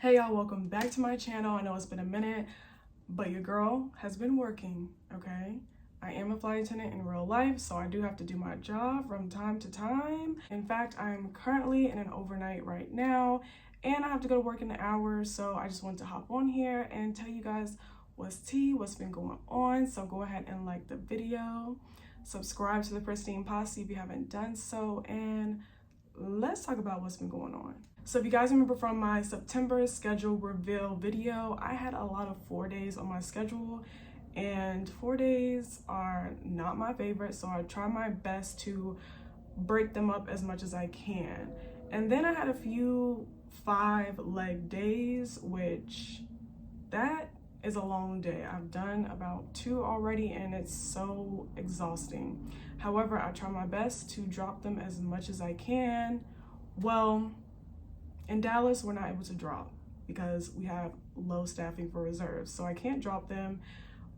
Hey y'all, welcome back to my channel. I know it's been a minute, but your girl has been working, okay? I am a flight attendant in real life, so I do have to do my job from time to time. In fact, I'm currently in an overnight right now, and I have to go to work in an hour, so I just wanted to hop on here and tell you guys what's tea, what's been going on. So go ahead and like the video, subscribe to the Pristine Posse if you haven't done so, and let's talk about what's been going on. So if you guys remember from my September schedule reveal video, I had a lot of 4 days on my schedule, and 4 days are not my favorite, so I try my best to break them up as much as I can. And then I had a few 5-leg days, which that is a long day. I've done about 2 already and it's so exhausting. However, I try my best to drop them as much as I can. Well, in Dallas, we're not able to drop because we have low staffing for reserves. So I can't drop them,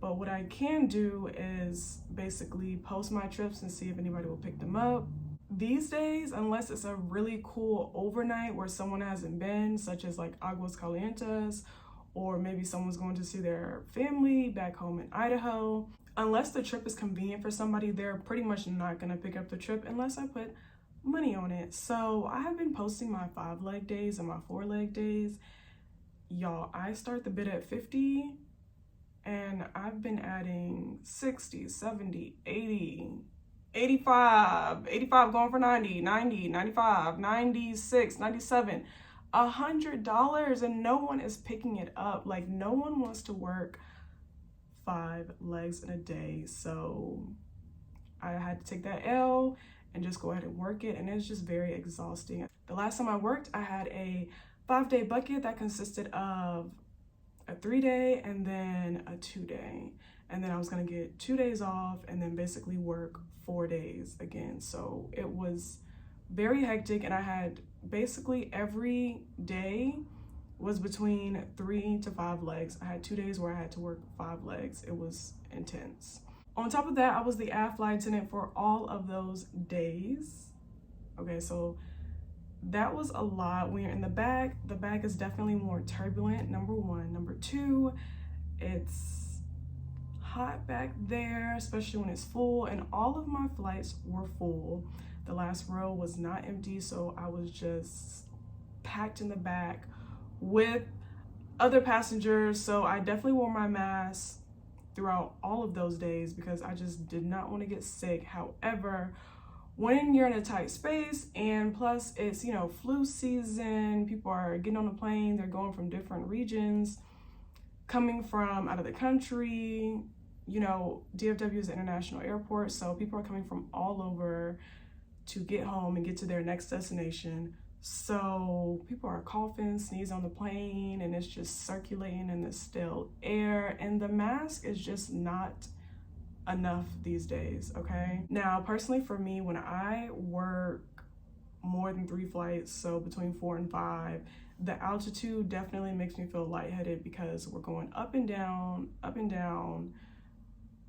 but what I can do is basically post my trips and see if anybody will pick them up. These days, unless it's a really cool overnight where someone hasn't been, such as like Aguas Calientes, or maybe someone's going to see their family back home in Idaho, unless the trip is convenient for somebody, they're pretty much not gonna pick up the trip unless I put money on it. So I have been posting my 5-leg days and my 4-leg days. Y'all, I start the bid at 50 and I've been adding 60, 70, 80, 85 going for 90, 90, 95, 96, 97, $100, and no one is picking it up. Like, no one wants to work 5 legs in a day. So I had to take that L and just go ahead and work it, and it's just very exhausting. The last time I worked, I had a 5-day bucket that consisted of a 3-day and then a 2-day, and then I was gonna get 2 days off and then basically work 4 days again. So it was very hectic, and I had basically every day was between 3 to 5 legs. I had 2 days where I had to work 5 legs. It was intense. On top of that, I was the aft flight attendant for all of those days. Okay, so that was a lot. When you're in the back is definitely more turbulent, number one. Number two, it's hot back there, especially when it's full, and all of my flights were full. The last row was not empty, so I was just packed in the back with other passengers. So I definitely wore my mask throughout all of those days because I just did not want to get sick. However, when you're in a tight space, and plus it's, you know, flu season, people are getting on the plane, they're going from different regions, coming from out of the country. You know, DFW is an international airport, so people are coming from all over to get home and get to their next destination. So people are coughing, sneezing on the plane, and it's just circulating in the still air, and the mask is just not enough these days, okay? Now, personally for me, when I work more than 3 flights, so between 4 and 5, the altitude definitely makes me feel lightheaded because we're going up and down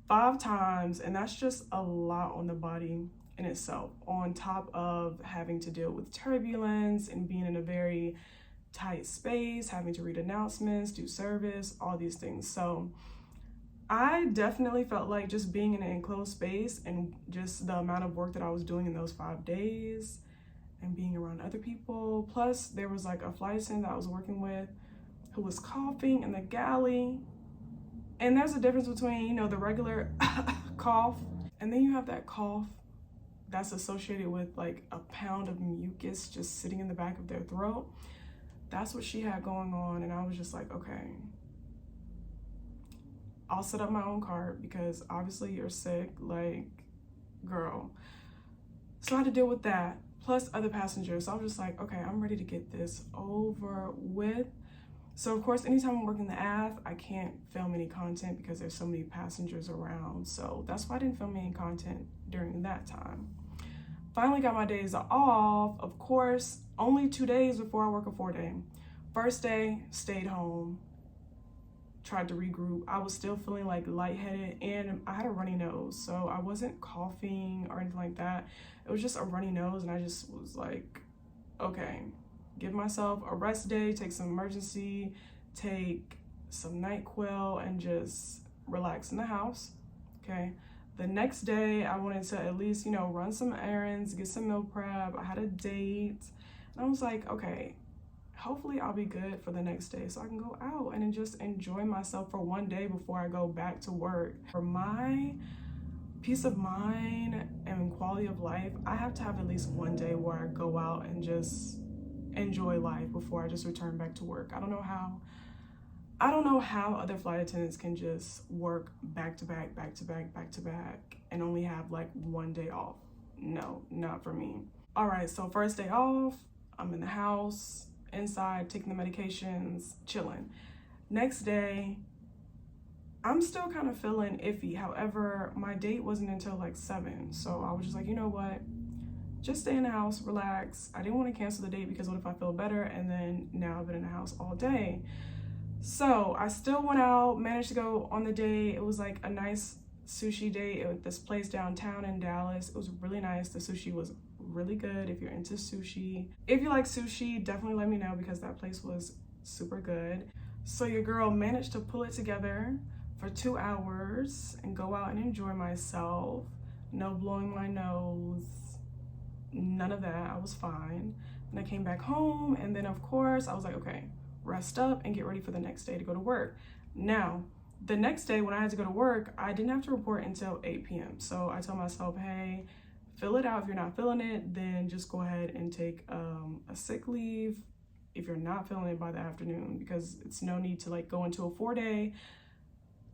5 times, and that's just a lot on the body in itself, on top of having to deal with turbulence and being in a very tight space, having to read announcements, do service, all these things. So I definitely felt like just being in an enclosed space and just the amount of work that I was doing in those 5 days and being around other people. Plus there was like a flight attendant that I was working with who was coughing in the galley. And there's a difference between, you know, the regular cough, and then you have that cough that's associated with like a pound of mucus just sitting in the back of their throat. That's what she had going on, and I was just like, okay, I'll set up my own cart because obviously you're sick, like, girl. So I had to deal with that, plus other passengers. So I was just like, okay, I'm ready to get this over with. So of course, anytime I'm working the aft, I can't film any content because there's so many passengers around. So that's why I didn't film any content during that time. Finally got my days off, of course, only 2 days before I work a 4-day. First day, stayed home, tried to regroup. I was still feeling like lightheaded, and I had a runny nose, so I wasn't coughing or anything like that. It was just a runny nose, and I just was like, okay, give myself a rest day, take some emergency, take some NyQuil, and just relax in the house, okay? The next day, I wanted to at least, you know, run some errands, get some meal prep. I had a date, and I was like, okay, hopefully I'll be good for the next day so I can go out and just enjoy myself for one day before I go back to work. For my peace of mind and quality of life, I have to have at least one day where I go out and just enjoy life before I just return back to work. I don't know how other flight attendants can just work back to back, and only have like one day off. No, not for me. All right, so first day off, I'm in the house, inside, taking the medications, chilling. Next day, I'm still kind of feeling iffy. However, my date wasn't until like 7. So I was just like, you know what? Just stay in the house, relax. I didn't want to cancel the date because what if I feel better? And then now I've been in the house all day. So I still went out, managed to go on the date. It was like a nice sushi date at this place downtown in Dallas. It was really nice. The sushi was really good if you're into sushi. If you like sushi, definitely let me know because that place was super good. So your girl managed to pull it together for 2 hours and go out and enjoy myself. No blowing my nose, none of that. I was fine. And I came back home, and then of course I was like, okay, rest up and get ready for the next day to go to work. Now, the next day when I had to go to work, I didn't have to report until 8 p.m. So I told myself, hey, fill it out. If you're not feeling it, then just go ahead and take a sick leave if you're not feeling it by the afternoon, because it's no need to like go into a 4-day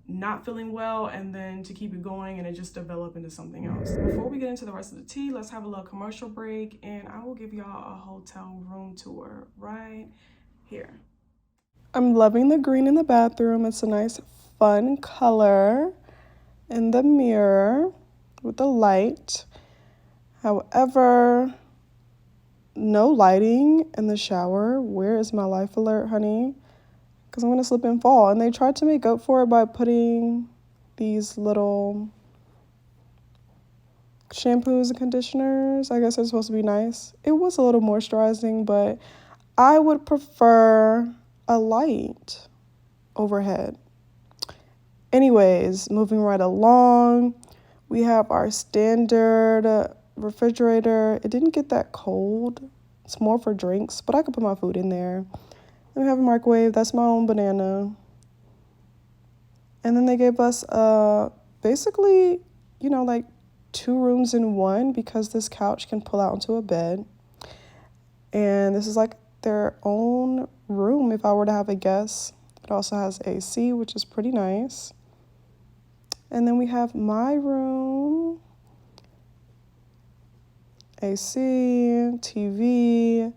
not feeling well and then to keep it going and it just develop into something else. Before we get into the rest of the tea, let's have a little commercial break and I will give y'all a hotel room tour right here. I'm loving the green in the bathroom. It's a nice fun color in the mirror with the light. However, no lighting in the shower. Where is my life alert, honey? Because I'm going to slip and fall. And they tried to make up for it by putting these little shampoos and conditioners. I guess it's supposed to be nice. It was a little moisturizing, but I would prefer a light overhead. Anyways, moving right along, we have our standard refrigerator. It didn't get that cold. It's more for drinks, but I could put my food in there. Then we have a microwave. That's my own banana. And then they gave us basically, you know, like 2 rooms in one because this couch can pull out into a bed. And this is like their own room if I were to have a guest. It also has AC, which is pretty nice. And then we have my room, AC, TV,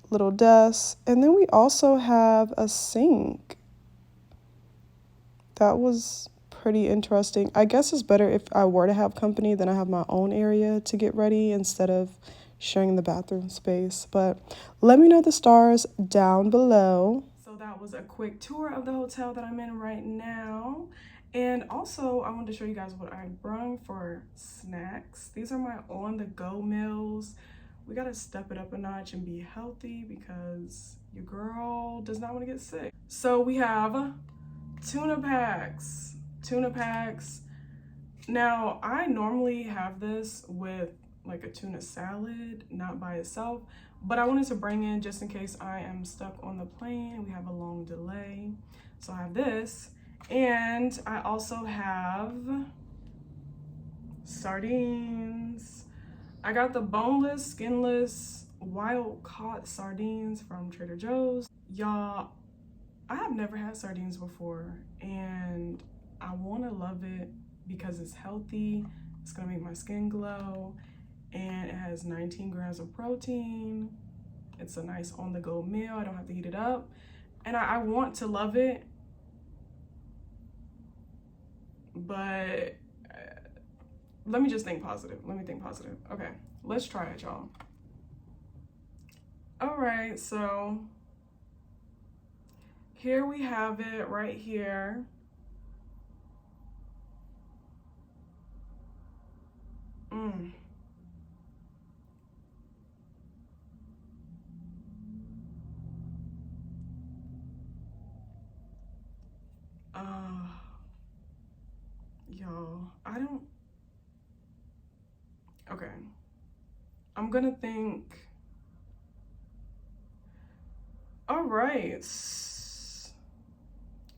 little desk. And then we also have a sink. That was pretty interesting. I guess it's better if I were to have company, then I have my own area to get ready instead of sharing the bathroom space. But let me know the stars down below. So that was a quick tour of the hotel that I'm in right now. And also, I wanted to show you guys what I brought for snacks. These are my on-the-go meals. We gotta step it up a notch and be healthy because your girl does not want to get sick. So we have tuna packs. Now, I normally have this with like a tuna salad, not by itself, but I wanted to bring in just in case I am stuck on the plane. We have a long delay. So I have this, and I also have sardines. I got the boneless, skinless, wild-caught sardines from Trader Joe's. Y'all, I have never had sardines before, and I want to love it because it's healthy. It's gonna make my skin glow, and it has 19 grams of protein. It's a nice on-the-go meal. I don't have to heat it up, and I want to love it, but let me just think positive. Okay, let's try it, y'all. All right, so here we have it right here. y'all. Okay. I'm gonna think. All right.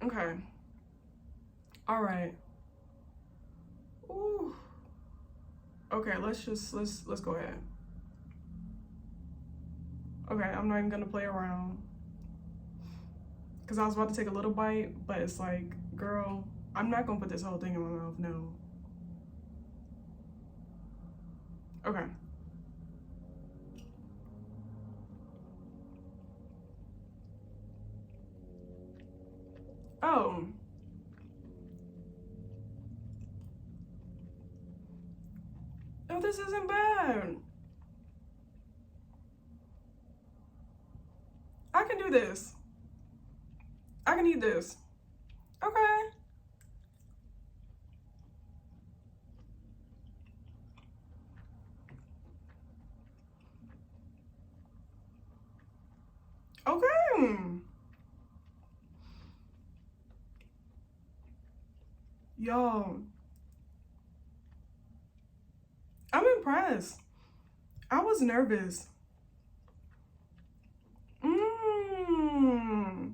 Okay. All right. Ooh. Okay, let's go ahead. Okay, I'm not even gonna play around. Cause I was about to take a little bite, but it's like, girl, I'm not gonna put this whole thing in my mouth, no. Okay. Oh. Oh, this isn't bad. I can do this. I can eat this. Okay. Okay. Y'all, I'm impressed. I was nervous. Mmm.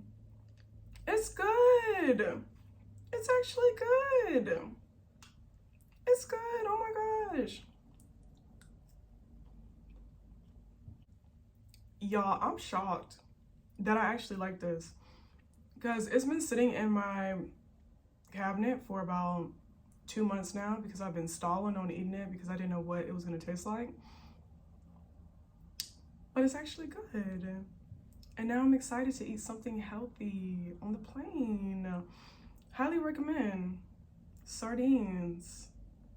It's good. It's actually good. It's good. Oh my gosh. Y'all, I'm shocked that I actually like this. Because it's been sitting in my cabinet for about 2 months now because I've been stalling on eating it because I didn't know what it was going to taste like. But it's actually good. And now I'm excited to eat something healthy on the plane. Highly recommend. Sardines.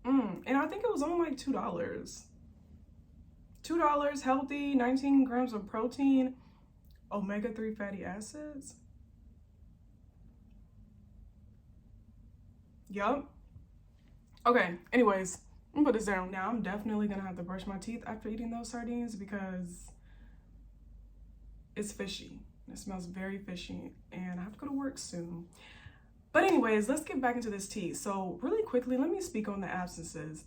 And I think it was only like $2. $2, healthy, 19 grams of protein, omega-3 fatty acids. Yup. Okay, anyways, I'm gonna put this down. Now I'm definitely gonna have to brush my teeth after eating those sardines because it's fishy. It smells very fishy and I have to go to work soon. But anyways, let's get back into this tea. So really quickly, let me speak on the absences.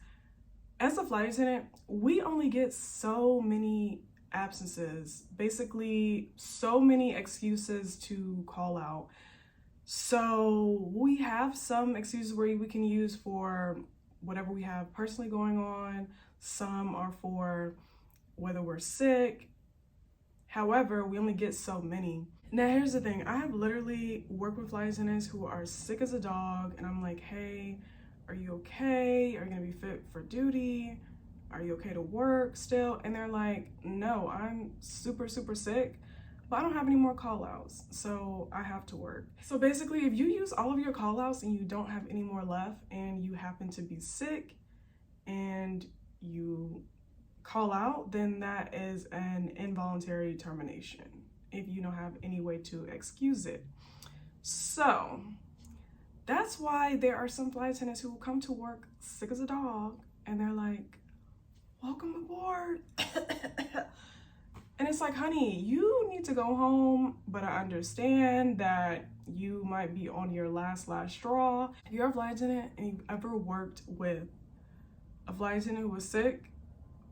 As a flight attendant, we only get so many absences, basically so many excuses to call out. So we have some excuses where we can use for whatever we have personally going on. Some are for whether we're sick. However, we only get so many. Now, here's the thing. I have literally worked with flight attendants who are sick as a dog, and I'm like, hey, are you okay? Are you gonna be fit for duty? Are you okay to work still? And they're like, no, I'm super, super sick, but I don't have any more call outs, so I have to work. So basically, if you use all of your call outs and you don't have any more left and you happen to be sick and you call out, then that is an involuntary termination if you don't have any way to excuse it. So that's why there are some flight attendants who will come to work sick as a dog and they're like, welcome aboard. And it's like, honey, you need to go home, but I understand that you might be on your last straw. If you're a flight attendant and you've ever worked with a flight attendant who was sick,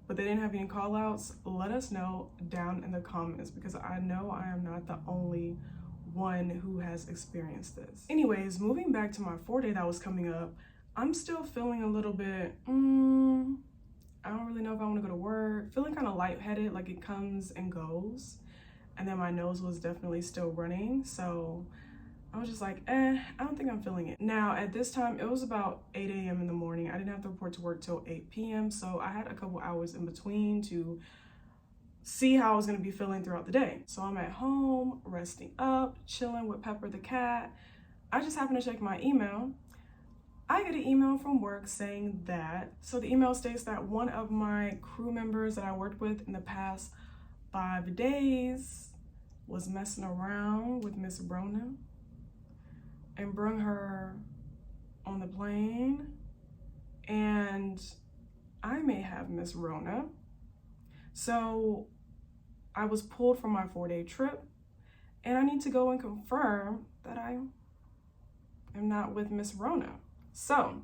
but they didn't have any call outs, let us know down in the comments because I know I am not the only one who has experienced this. Anyways, moving back to my 4-day that was coming up, I'm still feeling a little bit, I don't really know if I want to go to work, feeling kind of lightheaded, like it comes and goes. And then my nose was definitely still running. So I was just like, I don't think I'm feeling it. Now at this time, it was about 8 a.m. in the morning. I didn't have to report to work till 8 p.m. So I had a couple hours in between to see how I was gonna be feeling throughout the day. So I'm at home, resting up, chilling with Pepper the cat. I just happened to check my email. I get an email from work saying that, so the email states that one of my crew members that I worked with in the past 5 days was messing around with Miss Rona and bring her on the plane, and I may have Miss Rona. So I was pulled from my 4-day trip and I need to go and confirm that I am not with Miss Rona. So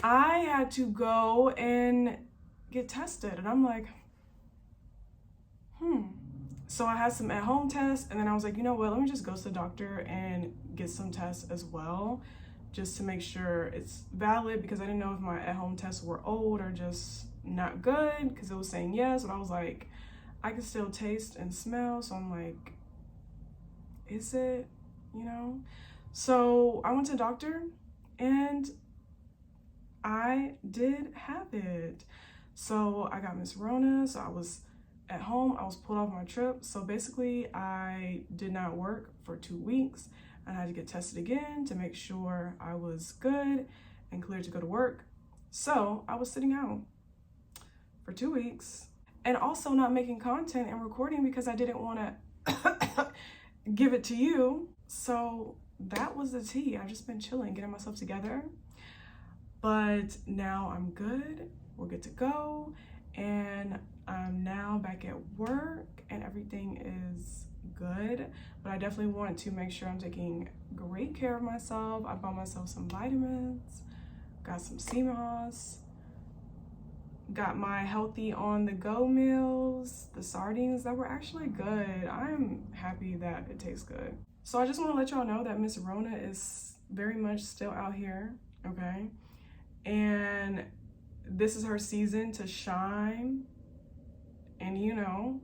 I had to go and get tested, and I'm like, So I had some at-home tests, and then I was like, you know what, let me just go to the doctor and get some tests as well, just to make sure it's valid, because I didn't know if my at-home tests were old or just not good, because it was saying yes, and I was like, I can still taste and smell, so I'm like, is it, you know? So I went to the doctor, and I did have it. So I got Miss Rona, so I was at home. I was pulled off my trip. So basically I did not work for 2 weeks, and I had to get tested again to make sure I was good and cleared to go to work. So I was sitting out for 2 weeks and also not making content and recording because I didn't want to give it to you. So that was the tea. I've just been chilling, getting myself together. But now I'm good. We're good to go. And I'm now back at work and everything is good. But I definitely want to make sure I'm taking great care of myself. I bought myself some vitamins, got some sea moss, got my healthy on the go meals, the sardines that were actually good. I'm happy that it tastes good. So I just want to let y'all know that Miss Rona is very much still out here, okay? And this is her season to shine and, you know,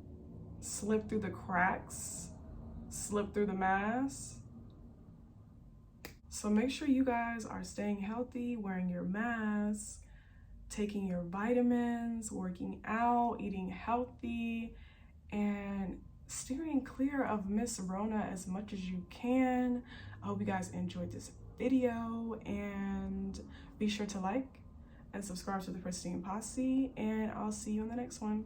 slip through the cracks, slip through the mask. So make sure you guys are staying healthy, wearing your mask, taking your vitamins, working out, eating healthy, and steering clear of Miss Rona as much as you can. I hope you guys enjoyed this video, and be sure to like and subscribe to the Pristine Posse, and I'll see you in the next one.